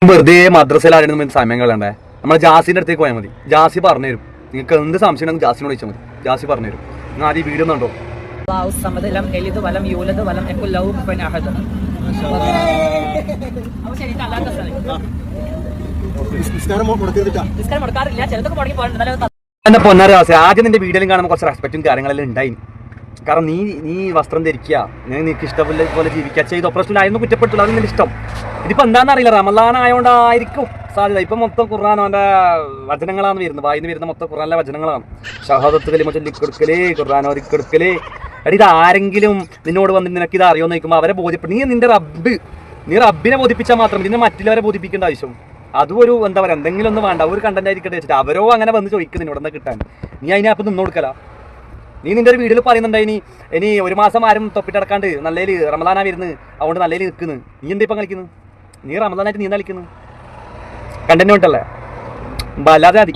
വെറുതെ മദ്രസയിലായിരുന്നു സമയം കളയണ്ടേ. നമ്മളെ ജാസിന്റെ അടുത്തേക്ക് പോയാൽ മതി. ജാസി പറഞ്ഞുതരും. നിങ്ങൾക്ക് എന്ത് സംശയം ഉണ്ടെങ്കിൽ ജാസിനോട് ചോദിച്ചാൽ മതി. ജാസി പറഞ്ഞുതരും. നിങ്ങൾ ആദ്യം വീഡിയോ ഒന്നുണ്ടോ? എന്നെ പൊന്നാരാസ ആദ്യം നിന്റെ വീഡിയോയിലും കാണുമ്പോൾ കുറച്ച് റെസ്പെക്റ്റും കാര്യങ്ങളെല്ലാം ഉണ്ടായി. കാരണം നീ വസ്ത്രം ധരിക്കുക, നിനക്ക് ഇഷ്ടപോലെ പോലെ ജീവിക്കുക, ചെയ്ത് ഓപ്പറേഷനിലായിരുന്നു കുറ്റപ്പെട്ടുള്ളൂ. അത് നിന്റെ ഇഷ്ടം. ഇതിപ്പോ എന്താണെന്ന് അറിയില്ല, റമളാൻ ആയതുകൊണ്ടായിരിക്കും സാധ്യത. ഇപ്പൊ മൊത്തം ഖുർആൻ അവന്റെ വചനങ്ങളാണ് വരുന്നത്, വായിന്ന് വരുന്ന മൊത്തം ഖുർആനിലെ വചനങ്ങളാണ്. ഷഹാദത്ത് കലിമ ചൊല്ലിക്കൊടുക്കലേ, ഖുർആൻ ഓതിക്കൊടുക്കലേ. എടി ഇത് ആരെങ്കിലും നിന്നോട് വന്ന് നിനക്ക് ഇത് അറിയുമെന്ന് ചോദിക്കുമ്പോൾ അവരെ ബോധ്യപ്പെടും. നീ റബ്ബിനെ ബോധിപ്പിച്ചാൽ മാത്രം ഇതിനെ മറ്റുള്ളവരെ ബോധിപ്പിക്കേണ്ട ആവശ്യം. അതും ഒരു എന്താ പറയുക, എന്തെങ്കിലും ഒന്ന് വേണ്ട, ഒരു കണ്ടന്റ് ആയിരിക്കട്ടെ വെച്ചിട്ട് അവരോ അങ്ങനെ വന്ന് ചോദിക്കും നിന്നോട് എന്താ കിട്ടാൻ. നീ അതിനപ്പം നിന്ന് കൊടുക്കല. നീ നിന്റെ ഒരു വീഡിയോയിൽ പറയുന്നുണ്ടായി ഇനി ഒരു മാസം ആരും തൊപ്പിട്ടടക്കാണ്ട് നല്ലതിൽ റമളാനാ വരുന്നത്, അതുകൊണ്ട് നല്ലതിൽ നിൽക്കുന്നു. നീ എന്താ ഇപ്പം കളിക്കുന്നു? നീ റമളാനായിട്ട് നീ എന്താ കളിക്കുന്നു? കണ്ടന്റ് വേണ്ടല്ലേ? അല്ലാതെ മതി.